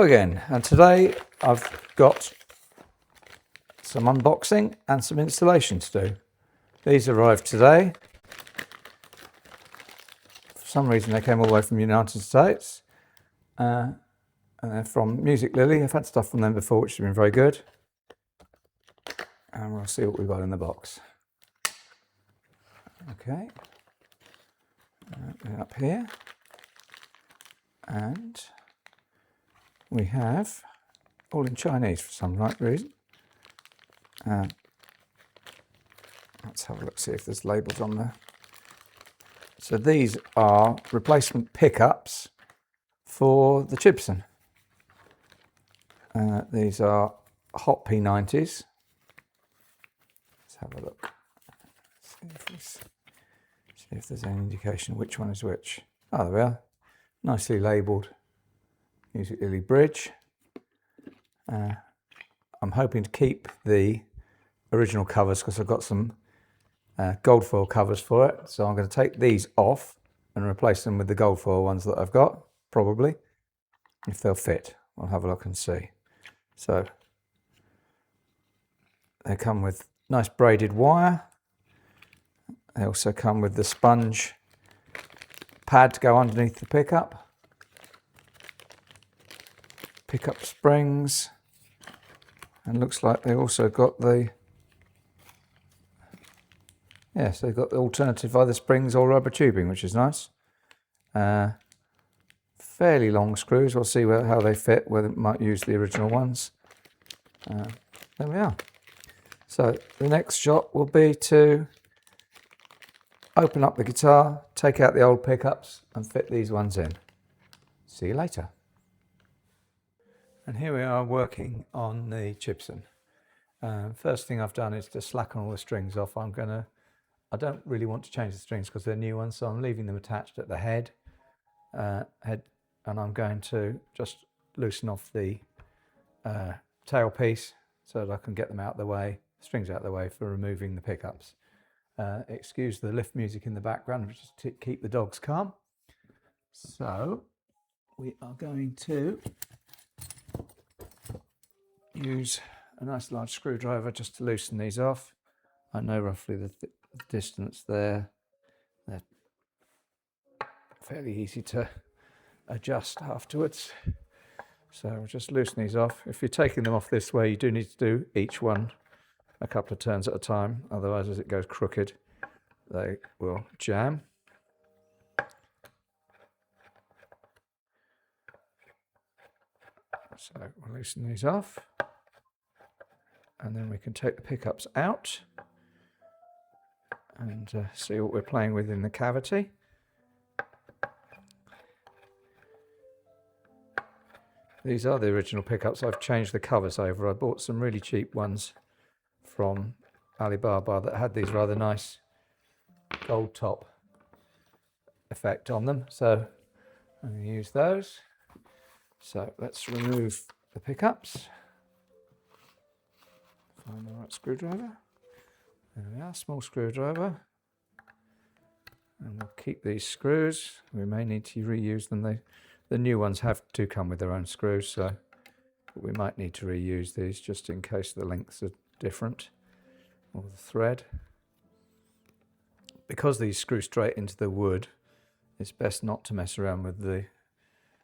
again, and today I've got some unboxing and some installation to do. These arrived today. For some reason they came all the way from the United States, and they're from Musiclily. I've had stuff from them before which has been very good, and we'll see what we've got in the box. Okay, up here, and we have all in Chinese for some right reason. Let's have a look, see if there's labels on there. So these are replacement pickups for the Chibson. These are Hot P90s. Let's have a look. See if there's any indication which one is which. Oh, there we are. Nicely labelled Musiclily bridge. I'm hoping to keep the original covers because I've got some gold foil covers for it. So I'm going to take these off and replace them with the gold foil ones that I've got, probably. If they'll fit, I'll have a look and see. So they come with nice braided wire. They also come with the sponge pad to go underneath the pickup. Pickup springs. And looks like they also got the, yes, they've got the alternative either springs or rubber tubing, which is nice. Fairly long screws. We'll see how they fit, whether it might use the original ones. There we are. So the next shot will be to open up the guitar, take out the old pickups and fit these ones in. See you later. And here we are working on the Chibson. First thing I've done is to slacken all the strings off. I don't really want to change the strings because they're new ones, so I'm leaving them attached at the head, and I'm going to just loosen off the tail piece so that I can get them out of the way, strings out of the way for removing the pickups. Excuse the lift music in the background, just to keep the dogs calm. So we are going to use a nice large screwdriver just to loosen these off. I know roughly the distance there. They're fairly easy to adjust afterwards. So we'll just loosen these off. If you're taking them off this way, you do need to do each one a couple of turns at a time. Otherwise, as it goes crooked, they will jam. So we'll loosen these off. And then we can take the pickups out and see what we're playing with in the cavity. These are the original pickups. I've changed the covers over. I bought some really cheap ones from Alibaba that had these rather nice gold top effect on them. So I'm going to use those. So let's remove the pickups. Find the right screwdriver. There we are, small screwdriver. And we'll keep these screws. We may need to reuse them. The new ones do come with their own screws, so we might need to reuse these just in case the lengths are different, or the thread. Because these screw straight into the wood, it's best not to mess around with the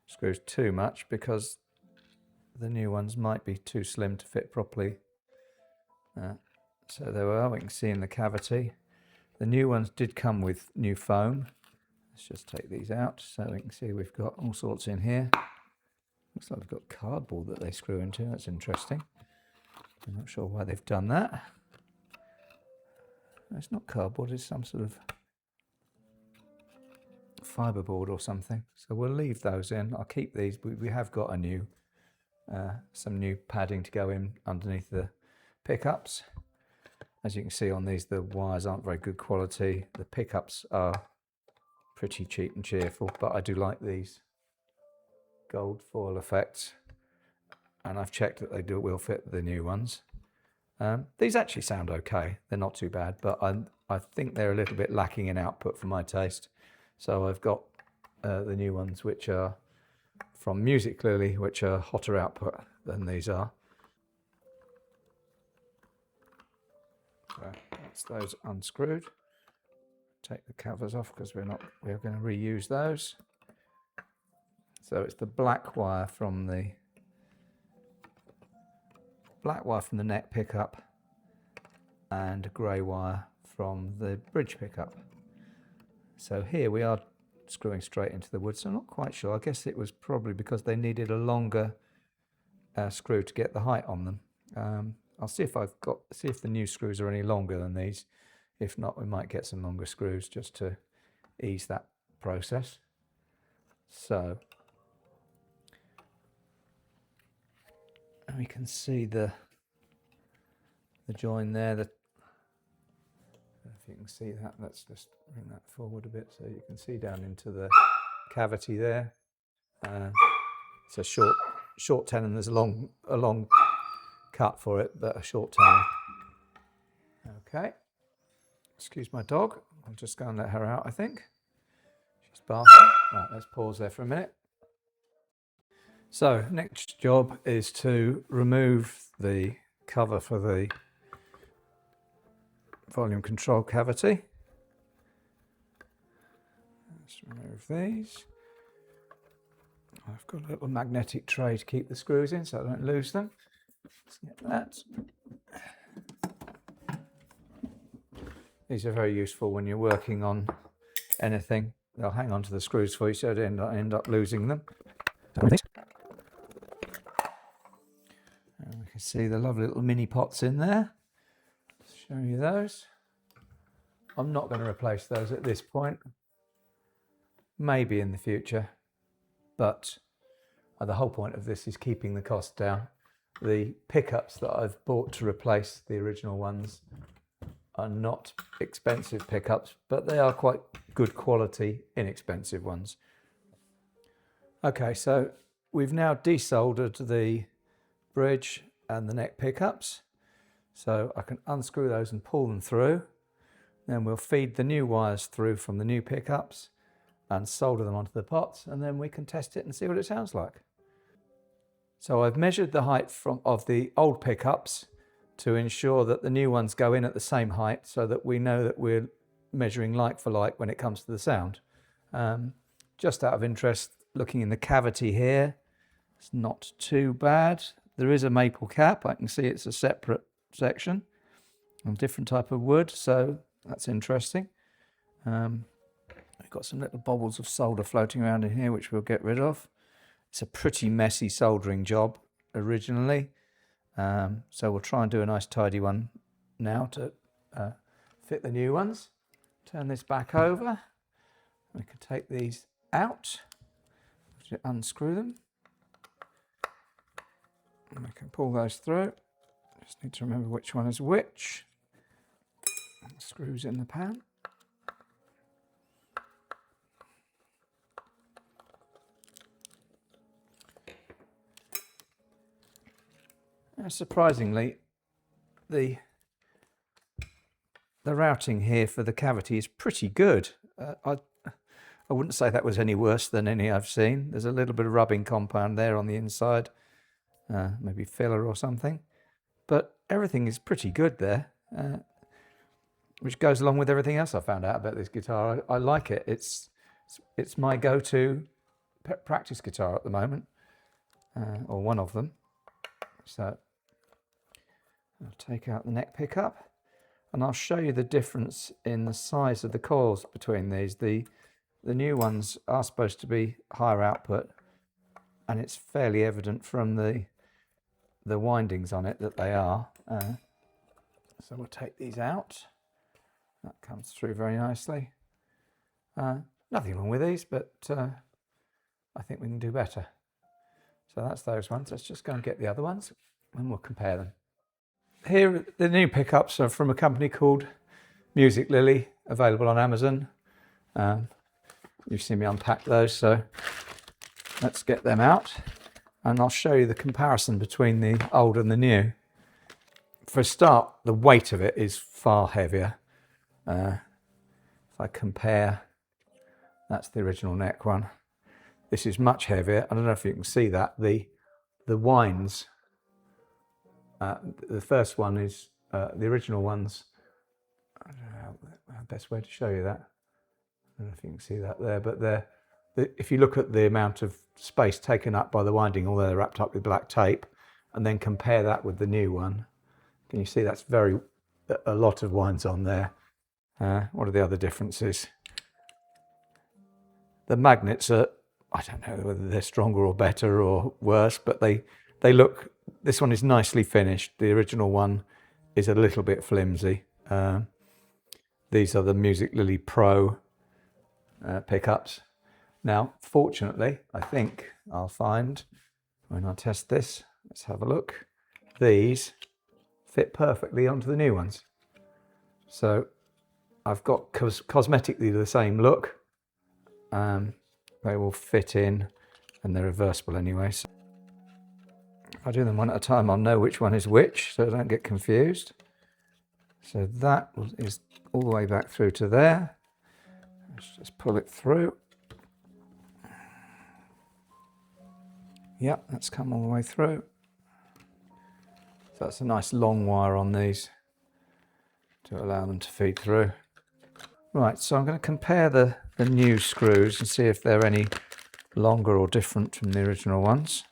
screws too much because the new ones might be too slim to fit properly. So there we are, we can see in the cavity. The new ones did come with new foam. Let's just take these out so we can see we've got all sorts in here. Looks like we've got cardboard that they screw into. That's interesting. I'm not sure why they've done that. It's not cardboard, it's some sort of fiberboard or something. So we'll leave those in. I'll keep these. We have got a new, some new padding to go in underneath the pickups. As you can see on these, the wires aren't very good quality. The pickups are pretty cheap and cheerful, but I do like these gold foil effects, and I've checked that they will fit the new ones. These actually sound okay. They're not too bad, but I think they're a little bit lacking in output for my taste. So I've got the new ones, which are from Musiclily, which are hotter output than these are. So that's those unscrewed. Take the covers off because we're going to reuse those. So it's the black wire from the neck pickup and grey wire from the bridge pickup. So here we are screwing straight into the wood, so I'm not quite sure. I guess it was probably because they needed a longer screw to get the height on them. I'll see if the new screws are any longer than these. If not, we might get some longer screws just to ease that process. So, and we can see the join there. If you can see that, let's just bring that forward a bit so you can see down into the cavity there. It's a short tenon. There's a long cut for it, but a short tenon. Okay. Excuse my dog. I'll just go and let her out, I think. She's barking. Right, let's pause there for a minute. So, next job is to remove the cover for the volume control cavity. Let's remove these. I've got a little magnetic tray to keep the screws in so I don't lose them. Let's get that. These are very useful when you're working on anything. They'll hang on to the screws for you so you don't end up losing them. And we can see the lovely little mini pots in there. Show you those. I'm not going to replace those at this point. Maybe in the future. But the whole point of this is keeping the cost down. The pickups that I've bought to replace the original ones are not expensive pickups, but they are quite good quality, inexpensive ones. Okay, so we've now desoldered the bridge and the neck pickups. So I can unscrew those and pull them through. Then we'll feed the new wires through from the new pickups and solder them onto the pots, and then we can test it and see what it sounds like. So I've measured the height of the old pickups to ensure that the new ones go in at the same height so that we know that we're measuring like for like when it comes to the sound. Just out of interest, looking in the cavity here, it's not too bad. There is a maple cap. I can see it's a separate section of different type of wood, so that's interesting. We've got some little bobbles of solder floating around in here which we'll get rid of. It's a pretty messy soldering job originally. So we'll try and do a nice tidy one now to fit the new ones. Turn this back over. We can take these out, unscrew them. And we can pull those through. Just need to remember which one is which. Screws in the pan. Surprisingly, the routing here for the cavity is pretty good. I wouldn't say that was any worse than any I've seen. There's a little bit of rubbing compound there on the inside, maybe filler or something, but everything is pretty good there, which goes along with everything else I found out about this guitar. I like it. It's my go-to practice guitar at the moment, or one of them. So I'll take out the neck pickup and I'll show you the difference in the size of the coils between these. The new ones are supposed to be higher output, and it's fairly evident from the windings on it that they are. So we'll take these out. That comes through very nicely. Nothing wrong with these, but I think we can do better. So that's those ones. Let's just go and get the other ones and we'll compare them. Here, the new pickups are from a company called Musiclily, available on Amazon. You've seen me unpack those, so let's get them out and I'll show you the comparison between the old and the new. For a start, the weight of it is far heavier. If I compare, that's the original neck one. this is much heavier. I don't know if you can see that. The wines, the first one is the original ones. I don't know how the best way to show you that. I don't know if you can see that there, but if you look at the amount of space taken up by the winding, although they're wrapped up with black tape, and then compare that with the new one, can you see that's a lot of wines on there? What are the other differences? The magnets are, I don't know whether they're stronger or better or worse, but they look, this one is nicely finished. The original one is a little bit flimsy. These are the Musiclily Pro pickups. Now, fortunately, I think I'll find, when I test this, let's have a look, these fit perfectly onto the new ones. So I've got cosmetically the same look. They will fit in, and they're reversible anyway. So if I do them one at a time, I'll know which one is which, so I don't get confused. So that is all the way back through to there. Let's just pull it through. Yep, that's come all the way through. So that's a nice long wire on these to allow them to feed through. Right, so I'm going to compare the new screws and see if they're any longer or different from the original ones.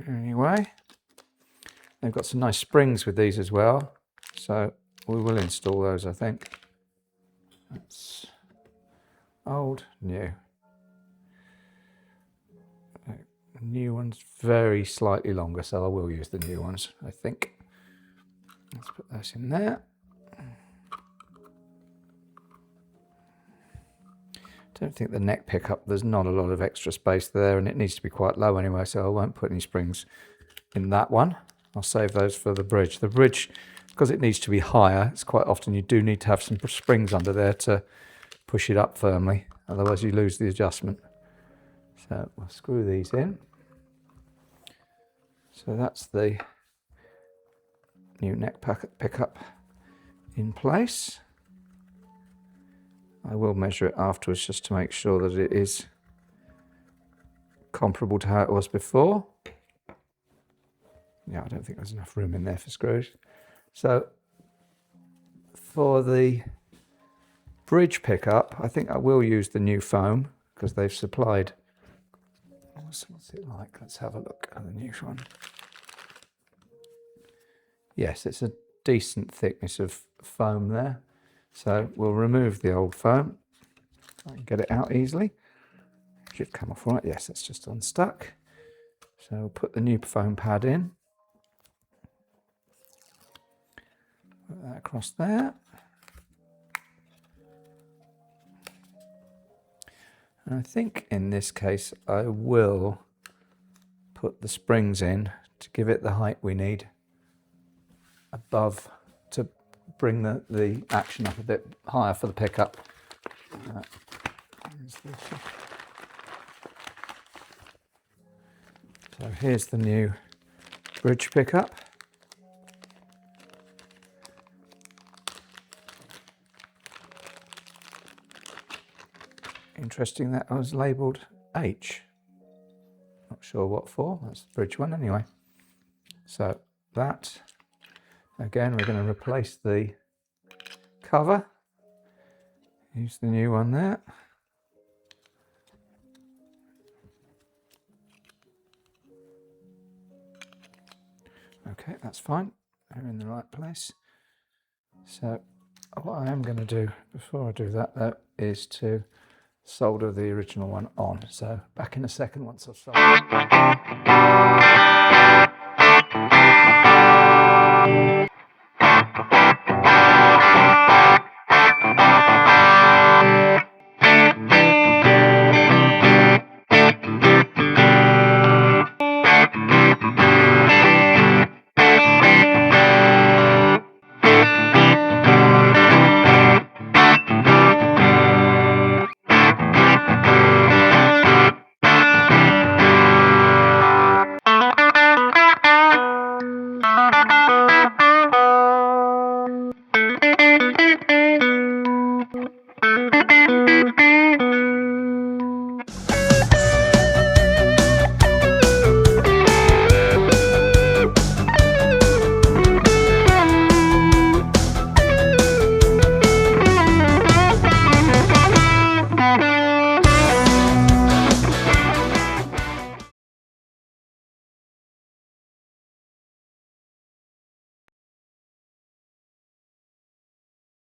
Anyway, they've got some nice springs with these as well, so we will install those, I think. That's old, new. The new one's very slightly longer, so I will use the new ones, I think. Let's put those in there. I don't think the neck pickup, there's not a lot of extra space there, and it needs to be quite low anyway, so I won't put any springs in that one. I'll save those for the bridge. The bridge, because it needs to be higher, it's quite often you do need to have some springs under there to push it up firmly, otherwise you lose the adjustment. So we'll screw these in. So that's the new neck pickup in place. I will measure it afterwards just to make sure that it is comparable to how it was before. Yeah, I don't think there's enough room in there for screws. So for the bridge pickup, I think I will use the new foam because they've supplied. What's it like? Let's have a look at the new one. Yes, it's a decent thickness of foam there. So we'll remove the old foam. I can get it out easily. Should come off right. Yes, it's just unstuck. So we'll put the new foam pad in. Put that across there. And I think in this case I will put the springs in to give it the height we need above to bring the action up a bit higher for the pickup. So here's the new bridge pickup. Interesting that was labelled H. Not sure what for, that's the bridge one anyway. So that, again, we're going to replace the cover. Use the new one there. Okay, that's fine. They're in the right place. So what I am going to do before I do that though is to solder the original one on. So back in a second once I've soldered.